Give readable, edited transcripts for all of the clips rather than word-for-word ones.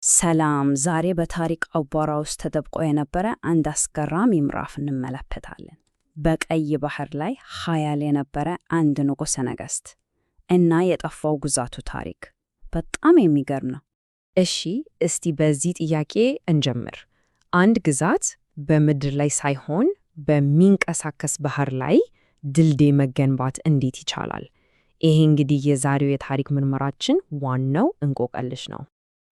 ሰላም ዛሬ በታሪክ አቧራ ውስጥ ተደብቆ የነበረ አንድ አስገራሚ ምዕራፍ እንመለከታለን። በቀይ ባህር ላይ ኃያል የነበረ አንድ ንጉሠ ነገሥት እና የጠፋው ግዛቱ ታሪክ በጣም የሚገርም ነው። እሺ፣ እስቲ በዚህ ጥያቄ እንጀምር። አንድ ግዛት በምድር ላይ ሳይሆን በሚንቀሳቀስ ባህር ላይ ድልድይ መገንባት እንዴት ይቻላል? ይሄ እንግዲህ የዛሬው የታሪክ ምርመራችን ዋናው እንቆቅልሽ ነው።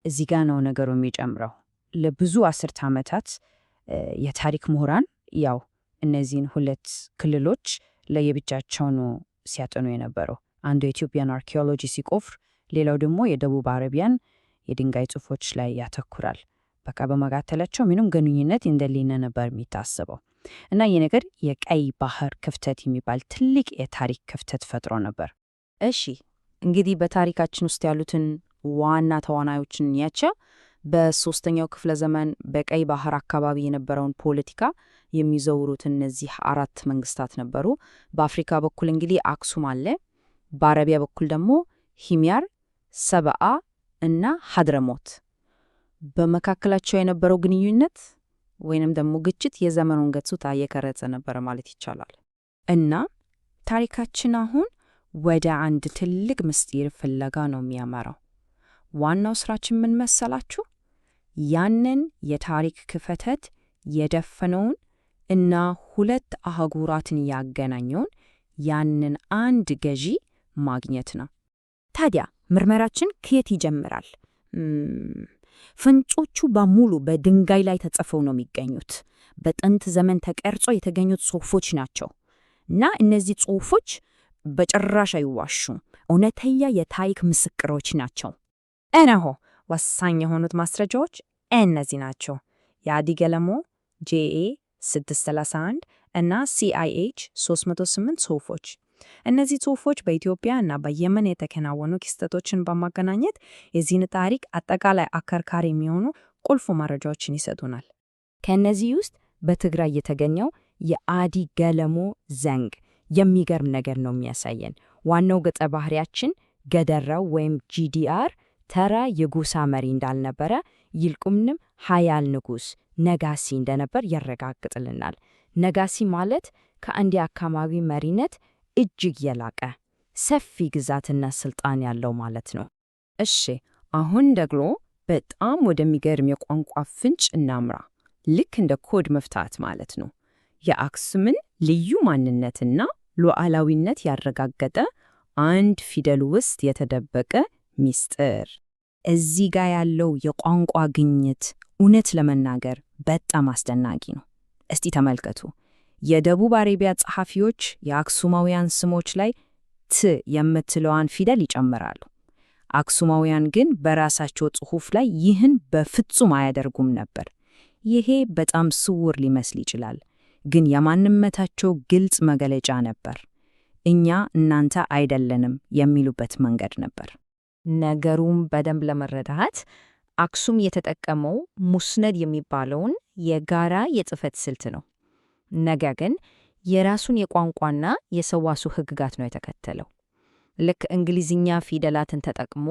እዚህ ጋ ነው ነገሩ የሚጨምረው። ለብዙ አስርተ ዓመታት የታሪክ ምሁራን እነዚህን ሁለት ክልሎች ለየብቻቸው ነው ሲያጠኑ የነበረው። አንዱ የኢትዮጵያን አርኪኦሎጂ ሲቆፍር፣ ሌላው ደግሞ የደቡብ አረቢያን የድንጋይ ጽሑፎች ላይ ያተኩራል። በቃ በመካከላቸው ምንም ግንኙነት እንደሌለ ነበር የሚታሰበው እና ይህ ነገር የቀይ ባህር ክፍተት የሚባል ትልቅ የታሪክ ክፍተት ፈጥሮ ነበር። እሺ፣ እንግዲህ በታሪካችን ውስጥ ያሉትን ዋና ተዋናዮችን ያቸው በሶስተኛው ክፍለ ዘመን በቀይ ባህር አካባቢ የነበረውን ፖለቲካ የሚዘውሩት እነዚህ አራት መንግስታት ነበሩ። በአፍሪካ በኩል እንግዲህ አክሱም አለ። በአረቢያ በኩል ደግሞ ሂምያር፣ ሰብአ እና ሀድረሞት። በመካከላቸው የነበረው ግንኙነት ወይንም ደግሞ ግጭት የዘመኑን ገጽታ እየቀረጸ ነበረ ማለት ይቻላል። እና ታሪካችን አሁን ወደ አንድ ትልቅ ምስጢር ፍለጋ ነው የሚያመራው። ዋናው ስራችን ምን መሰላችሁ? ያንን የታሪክ ክፍተት የደፈነውን እና ሁለት አህጉራትን ያገናኘውን ያንን አንድ ገዢ ማግኘት ነው። ታዲያ ምርመራችን ከየት ይጀምራል? ፍንጮቹ በሙሉ በድንጋይ ላይ ተጽፈው ነው የሚገኙት። በጥንት ዘመን ተቀርጾ የተገኙት ጽሑፎች ናቸው እና እነዚህ ጽሑፎች በጭራሽ አይዋሹም። እውነተኛ የታሪክ ምስክሮች ናቸው። እነሆ ወሳኝ የሆኑት ማስረጃዎች እነዚህ ናቸው። የአዲገለሞ ጄኤ 631 እና ሲአይኤች 308 ጽሑፎች። እነዚህ ጽሑፎች በኢትዮጵያ እና በየመን የተከናወኑ ክስተቶችን በማገናኘት የዚህን ታሪክ አጠቃላይ አከርካሪ የሚሆኑ ቁልፍ መረጃዎችን ይሰጡናል። ከእነዚህ ውስጥ በትግራይ የተገኘው የአዲገለሞ ዘንግ የሚገርም ነገር ነው የሚያሳየን። ዋናው ገጸ ባህሪያችን ገደራው ወይም ጂዲአር ተራ የጎሳ መሪ እንዳልነበረ፣ ይልቁንም ኃያል ንጉሥ ነጋሲ እንደነበር ያረጋግጥልናል። ነጋሲ ማለት ከአንድ አካባቢ መሪነት እጅግ የላቀ ሰፊ ግዛትና ስልጣን ያለው ማለት ነው። እሺ፣ አሁን ደግሞ በጣም ወደሚገርም የቋንቋ ፍንጭ እናምራ። ልክ እንደ ኮድ መፍታት ማለት ነው። የአክሱምን ልዩ ማንነትና ሉዓላዊነት ያረጋገጠ አንድ ፊደል ውስጥ የተደበቀ ሚስጥር። እዚህ ጋር ያለው የቋንቋ ግኝት እውነት ለመናገር በጣም አስደናቂ ነው። እስቲ ተመልከቱ። የደቡብ አረቢያ ጸሐፊዎች የአክሱማውያን ስሞች ላይ ት የምትለዋን ፊደል ይጨምራሉ። አክሱማውያን ግን በራሳቸው ጽሑፍ ላይ ይህን በፍጹም አያደርጉም ነበር። ይሄ በጣም ስውር ሊመስል ይችላል፣ ግን የማንነታቸው ግልጽ መገለጫ ነበር። እኛ እናንተ አይደለንም የሚሉበት መንገድ ነበር። ነገሩም በደንብ ለመረዳት አክሱም የተጠቀመው ሙስነድ የሚባለውን የጋራ የጽሕፈት ስልት ነው። ነገር ግን የራሱን የቋንቋና የሰዋስው ሕግጋት ነው የተከተለው። ልክ እንግሊዝኛ ፊደላትን ተጠቅሞ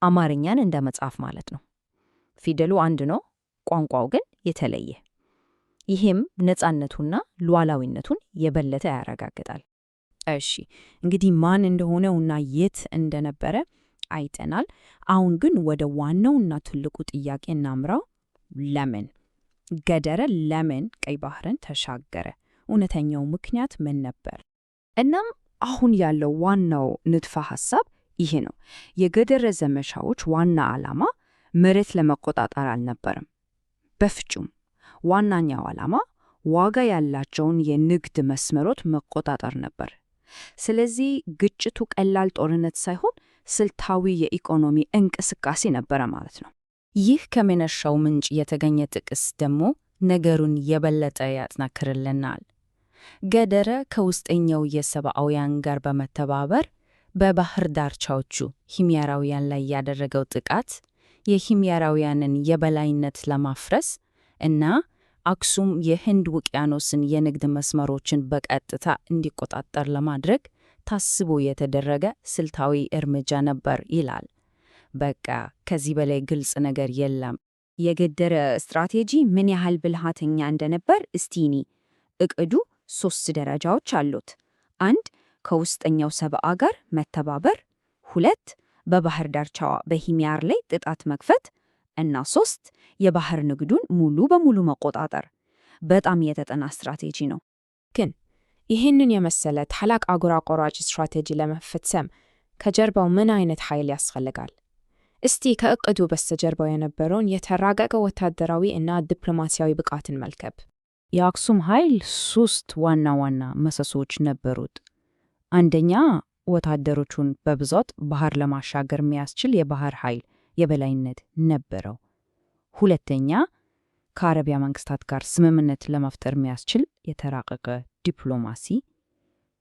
አማርኛን እንደ መጻፍ ማለት ነው። ፊደሉ አንድ ነው፣ ቋንቋው ግን የተለየ። ይህም ነፃነቱና ሉዓላዊነቱን የበለጠ ያረጋግጣል። እሺ፣ እንግዲህ ማን እንደሆነውና የት እንደነበረ አይተናል። አሁን ግን ወደ ዋናውና ትልቁ ጥያቄ እናምራው። ለምን ገደረ? ለምን ቀይ ባህርን ተሻገረ? እውነተኛው ምክንያት ምን ነበር? እናም አሁን ያለው ዋናው ንድፈ ሐሳብ ይሄ ነው። የገደረ ዘመቻዎች ዋና ዓላማ መሬት ለመቆጣጠር አልነበረም። በፍጹም። ዋናኛው ዓላማ ዋጋ ያላቸውን የንግድ መስመሮች መቆጣጠር ነበር። ስለዚህ ግጭቱ ቀላል ጦርነት ሳይሆን ስልታዊ የኢኮኖሚ እንቅስቃሴ ነበረ ማለት ነው። ይህ ከመነሻው ምንጭ የተገኘ ጥቅስ ደግሞ ነገሩን የበለጠ ያጠናክርልናል። ገደረ ከውስጠኛው የሰብአውያን ጋር በመተባበር በባህር ዳርቻዎቹ ሂምያራውያን ላይ ያደረገው ጥቃት የሂምያራውያንን የበላይነት ለማፍረስ እና አክሱም የህንድ ውቅያኖስን የንግድ መስመሮችን በቀጥታ እንዲቆጣጠር ለማድረግ ታስቦ የተደረገ ስልታዊ እርምጃ ነበር ይላል። በቃ ከዚህ በላይ ግልጽ ነገር የለም። የገደረ ስትራቴጂ ምን ያህል ብልሃተኛ እንደነበር እስቲኒ። እቅዱ 3 ደረጃዎች አሉት። 1 ከውስጠኛው ሰብአ ጋር መተባበር፣ 2 በባህር ዳርቻዋ በሂሚያር ላይ ጥቃት መክፈት እና 3 የባህር ንግዱን ሙሉ በሙሉ መቆጣጠር። በጣም የተጠና ስትራቴጂ ነው። ግን ይህንን የመሰለ ታላቅ አህጉር አቋራጭ ስትራቴጂ ለመፈጸም ከጀርባው ምን አይነት ኃይል ያስፈልጋል? እስቲ ከእቅዱ በስተጀርባው የነበረውን የተራቀቀ ወታደራዊ እና ዲፕሎማሲያዊ ብቃት እንመልከት። የአክሱም ኃይል 3 ዋና ዋና ምሰሶች ነበሩት። አንደኛ፣ ወታደሮቹን በብዛት ባህር ለማሻገር የሚያስችል የባህር ኃይል የበላይነት ነበረው። ሁለተኛ፣ ከአረቢያ መንግስታት ጋር ስምምነት ለመፍጠር የሚያስችል የተራቀቀ ዲፕሎማሲ።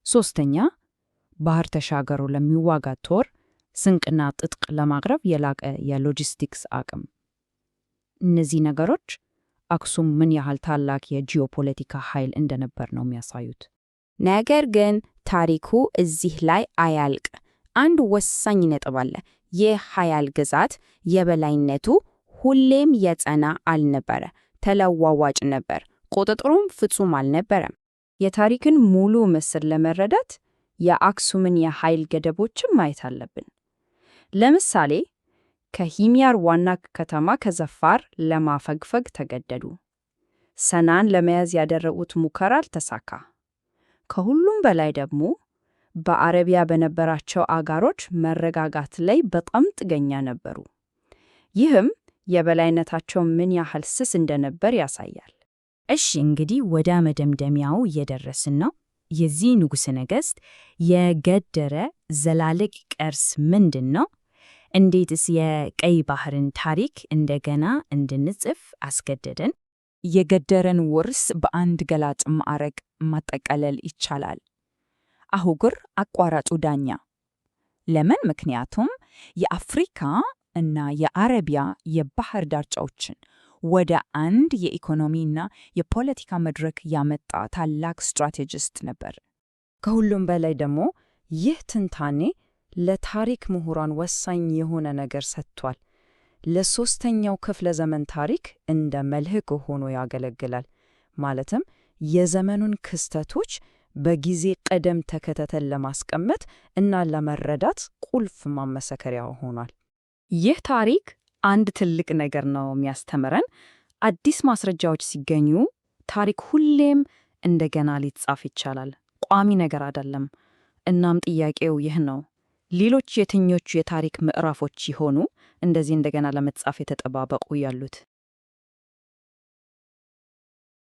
ሶስተኛ፣ ባህር ተሻገሩ ለሚዋጋ ጦር ስንቅና ትጥቅ ለማቅረብ የላቀ የሎጂስቲክስ አቅም። እነዚህ ነገሮች አክሱም ምን ያህል ታላቅ የጂኦፖለቲካ ኃይል እንደነበር ነው የሚያሳዩት። ነገር ግን ታሪኩ እዚህ ላይ አያልቅ። አንድ ወሳኝ ነጥብ አለ። የኃያል ግዛት የበላይነቱ ሁሌም የጸና አልነበረ፣ ተለዋዋጭ ነበር። ቁጥጥሩም ፍጹም አልነበረም። የታሪክን ሙሉ ምስል ለመረዳት የአክሱምን የኃይል ገደቦችን ማየት አለብን። ለምሳሌ ከሂሚያር ዋና ከተማ ከዘፋር ለማፈግፈግ ተገደዱ። ሰናን ለመያዝ ያደረጉት ሙከራ አልተሳካ። ከሁሉም በላይ ደግሞ በአረቢያ በነበራቸው አጋሮች መረጋጋት ላይ በጣም ጥገኛ ነበሩ። ይህም የበላይነታቸው ምን ያህል ስስ እንደነበር ያሳያል። እሺ፣ እንግዲህ ወደ መደምደሚያው እየደረስን ነው። የዚህ ንጉሠ ነገሥት የገደረ ዘላቂ ቅርስ ምንድን ነው? እንዴትስ የቀይ ባህርን ታሪክ እንደገና እንድንጽፍ አስገደደን? የገደረን ውርስ በአንድ ገላጭ ማዕረግ ማጠቃለል ይቻላል። አህጉር አቋራጩ ዳኛ። ለምን? ምክንያቱም የአፍሪካ እና የአረቢያ የባህር ዳርቻዎችን ወደ አንድ የኢኮኖሚና የፖለቲካ መድረክ ያመጣ ታላቅ ስትራቴጂስት ነበር። ከሁሉም በላይ ደግሞ ይህ ትንታኔ ለታሪክ ምሁራን ወሳኝ የሆነ ነገር ሰጥቷል። ለሶስተኛው ክፍለ ዘመን ታሪክ እንደ መልህቅ ሆኖ ያገለግላል። ማለትም የዘመኑን ክስተቶች በጊዜ ቅደም ተከተል ለማስቀመጥ እና ለመረዳት ቁልፍ ማመሰከሪያ ሆኗል። ይህ ታሪክ አንድ ትልቅ ነገር ነው የሚያስተምረን። አዲስ ማስረጃዎች ሲገኙ ታሪክ ሁሌም እንደገና ሊጻፍ ይቻላል፣ ቋሚ ነገር አይደለም። እናም ጥያቄው ይህ ነው፣ ሌሎች የትኞቹ የታሪክ ምዕራፎች ይሆኑ እንደዚህ እንደገና ለመጻፍ የተጠባበቁ ያሉት?